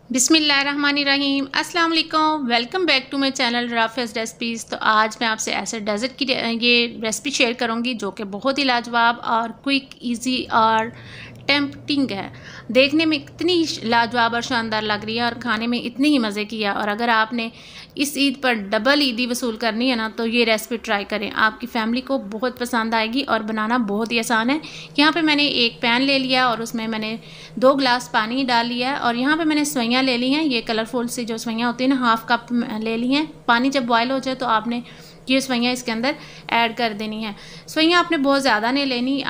बिस्मिल्लाहिर्रहमानिर्रहीम, अस्सलाम वालेकुम। Welcome back to my channel Rafia's recipes. तो आज मैं आपसे ऐसे डेज़र्ट की ये रेसिपी शेयर करूंगी जो कि बहुत ही लाजवाब और क्विक, इजी और टेम्पटिंग है। देखने में इतनी लाजवाब और शानदार लग रही है और खाने में इतनी ही मज़े की है। और अगर आपने इस ईद पर डबल ईदी वसूल करनी है ना, तो ये रेसिपी ट्राई करें, आपकी फैमिली को बहुत पसंद आएगी और बनाना बहुत ही आसान है। यहाँ पे मैंने एक पैन ले लिया और उसमें मैंने 2 गिलास पानी डाल लिया है और यहाँ पे मैंने सवैयाँ ले ली हैं। ये कलरफुल सी जो सवैयाँ होती है ना, हाफ कप ले ली हैं। पानी जब बॉयल हो जाए तो आपने ये सवैयाँ इसके अंदर ऐड कर देनी है। सवैयाँ आपने बहुत ज़्यादा नहीं लेनी,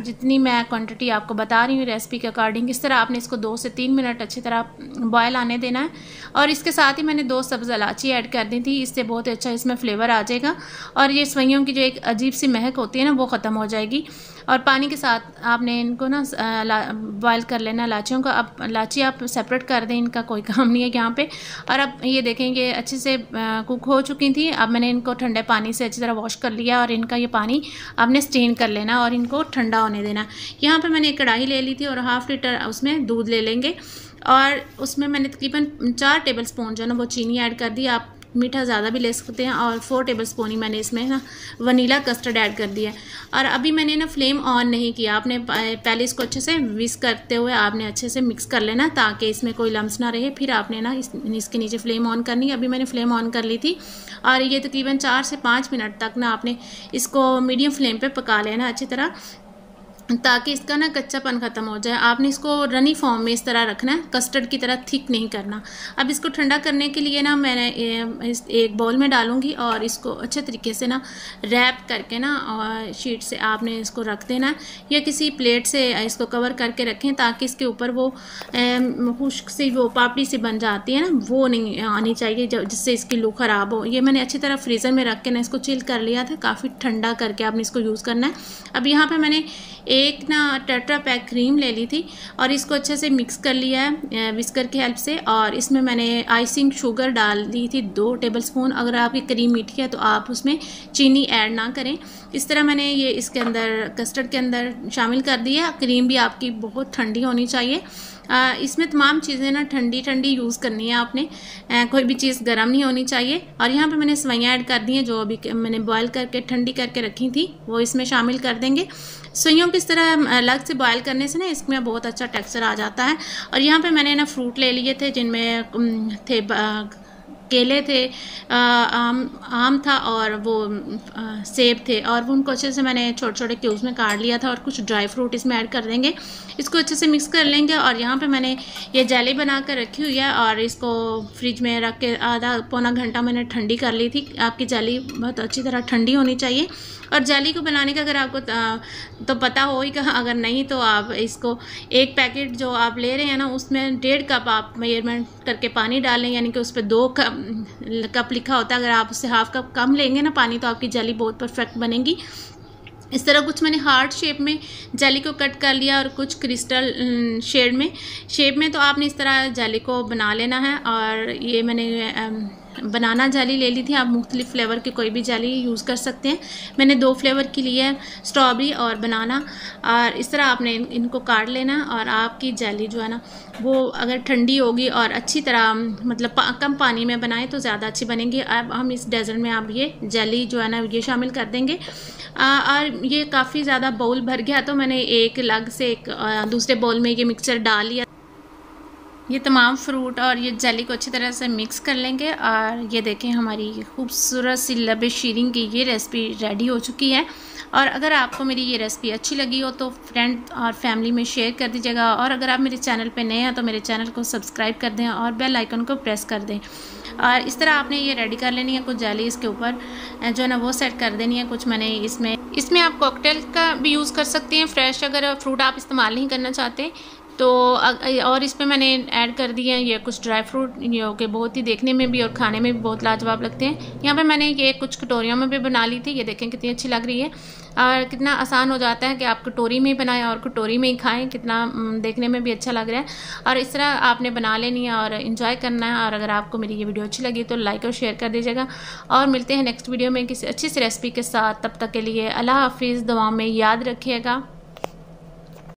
जितनी मैं क्वांटिटी आपको बता रही हूँ रेसिपी के अकॉर्डिंग। इस तरह आपने इसको 2 से 3 मिनट अच्छी तरह बॉयल आने देना है। और इसके साथ ही मैंने 2 सब्ज़ इलायची ऐड कर दी थी, इससे बहुत अच्छा इसमें फ्लेवर आ जाएगा और ये सवैयों की जो एक अजीब सी महक होती है ना, वो ख़त्म हो जाएगी। और पानी के साथ आपने इनको ना बॉयल कर लेना इलायचियों को। अब इलायची आप सेपरेट कर दें, इनका कोई काम नहीं है यहाँ पे। और अब ये देखें ये अच्छे से कुक हो चुकी थी। अब मैंने इनको ठंडे पानी से अच्छी तरह वॉश कर लिया और इनका ये पानी आपने स्टेन कर लेना और इनको ठंडा होने देना। यहाँ पे मैंने एक कढ़ाई ले ली थी और ½ लीटर उसमें दूध ले लेंगे और उसमें मैंने तकरीबन 4 टेबल स्पून जो है ना वो चीनी ऐड कर दी। आप मीठा ज़्यादा भी ले सकते हैं। और 4 टेबल स्पून ही मैंने इसमें ना वनीला कस्टर्ड ऐड कर दिया। और अभी मैंने ना फ्लेम ऑन नहीं किया, आपने पहले इसको अच्छे से विस्क करते हुए आपने अच्छे से मिक्स कर लेना ताकि इसमें कोई लम्स ना रहे। फिर आपने ना इसके नीचे फ्लेम ऑन करनी है। अभी मैंने फ्लेम ऑन कर ली थी और ये तकरीबन 4 से 5 मिनट तक ना आपने इसको मीडियम फ्लेम पर पका लेना अच्छी तरह, ताकि इसका ना कच्चापन ख़त्म हो जाए। आपने इसको रनी फॉर्म में इस तरह रखना है, कस्टर्ड की तरह थिक नहीं करना। अब इसको ठंडा करने के लिए ना मैंने एक बाउल में डालूंगी और इसको अच्छे तरीके से ना रैप करके ना और शीट से आपने इसको रख देना या किसी प्लेट से इसको कवर करके रखें ताकि इसके ऊपर वो खुश्क सी वो पापड़ी सी बन जाती है ना, वो नहीं आनी चाहिए जिससे इसकी लुक ख़राब हो। ये मैंने अच्छी तरह फ्रीज़र में रख के ना इसको चिल कर लिया था, काफ़ी ठंडा करके आपने इसको यूज़ करना है। अब यहाँ पर मैंने एक ना टेट्रा पैक क्रीम ले ली थी और इसको अच्छे से मिक्स कर लिया है विस्कर की हेल्प से। और इसमें मैंने आइसिंग शुगर डाल दी थी 2 टेबल स्पून। अगर आपकी क्रीम मीठी है तो आप उसमें चीनी ऐड ना करें। इस तरह मैंने ये इसके अंदर कस्टर्ड के अंदर शामिल कर दिया। क्रीम भी आपकी बहुत ठंडी होनी चाहिए। इसमें तमाम चीज़ें ना ठंडी ठंडी यूज़ करनी है आपने, कोई भी चीज़ गर्म नहीं होनी चाहिए। और यहाँ पे मैंने सवैयाँ ऐड कर दी हैं जो अभी मैंने बॉयल करके ठंडी करके रखी थी, वो इसमें शामिल कर देंगे। सवैयों को इस तरह अलग से बॉयल करने से ना इसमें बहुत अच्छा टेक्सचर आ जाता है। और यहाँ पे मैंने ना फ्रूट ले लिए थे जिनमें थे केले थे, आम था और वो सेब थे और उनको अच्छे से मैंने छोटे छोटे क्यूब्स में काट लिया था। और कुछ ड्राई फ्रूट इसमें ऐड कर देंगे, इसको अच्छे से मिक्स कर लेंगे। और यहाँ पे मैंने ये जेली बना कर रखी हुई है और इसको फ्रिज में रख के आधा पौना घंटा मैंने ठंडी कर ली थी। आपकी जेली बहुत अच्छी तरह ठंडी होनी चाहिए। और जेली को बनाने का अगर आपको तो पता हो ही, अगर नहीं तो आप इसको एक पैकेट जो आप ले रहे हैं ना उसमें 1.5 कप आप मेजरमेंट करके पानी डालें, यानी कि उस पर 2 कप लिखा होता है। अगर आप उससे ½ कप कम लेंगे ना पानी तो आपकी जेली बहुत परफेक्ट बनेगी। इस तरह कुछ मैंने हार्ट शेप में जेली को कट कर लिया और कुछ क्रिस्टल शेप में तो आपने इस तरह जेली को बना लेना है। और ये मैंने बनाना जेली ले ली थी, आप मुख्तलिफ फ्लेवर की कोई भी जेली यूज़ कर सकते हैं। मैंने 2 फ्लेवर की ली है, स्ट्रॉबेरी और बनाना। और इस तरह आपने इनको काट लेना और आपकी जेली जो है ना वो अगर ठंडी होगी और अच्छी तरह मतलब कम पानी में बनाएं तो ज़्यादा अच्छी बनेगी। अब हम इस डेजर्ट में आप ये जेली जो है ना ये शामिल कर देंगे। और ये काफ़ी ज़्यादा बाउल भर गया तो मैंने एक अलग से एक दूसरे बाउल में ये मिक्सचर डाल लिया। ये तमाम फ्रूट और ये जेली को अच्छी तरह से मिक्स कर लेंगे। और ये देखें हमारी खूबसूरत सी लबे शीरीन की ये रेसिपी रेडी हो चुकी है। और अगर आपको मेरी ये रेसिपी अच्छी लगी हो तो फ्रेंड और फैमिली में शेयर कर दीजिएगा। और अगर आप मेरे चैनल पे नए हैं तो मेरे चैनल को सब्सक्राइब कर दें और बेल आइकन को प्रेस कर दें। और इस तरह आपने ये रेडी कर लेनी है। कुछ जेली इसके ऊपर जो है ना वो सेट कर देनी है। कुछ मैंने इसमें आप कॉकटेल का भी यूज़ कर सकते हैं, फ्रेश अगर फ्रूट आप इस्तेमाल नहीं करना चाहते तो। और इसमें मैंने ऐड कर दिए हैं ये कुछ ड्राई फ्रूट जो कि बहुत ही देखने में भी और खाने में भी बहुत लाजवाब लगते हैं। यहाँ पे मैंने ये कुछ कटोरियों में भी बना ली थी, ये देखें कितनी अच्छी लग रही है। और कितना आसान हो जाता है कि आप कटोरी में ही बनाएं और कटोरी में ही खाएं, कितना देखने में भी अच्छा लग रहा है। और इस तरह आपने बना लेनी है और इन्जॉय करना है। और अगर आपको मेरी ये वीडियो अच्छी लगी तो लाइक और शेयर कर दीजिएगा। और मिलते हैं नेक्स्ट वीडियो में किसी अच्छी सी रेसिपी के साथ। तब तक के लिए अल्लाह हाफिज़, दुआ में याद रखिएगा।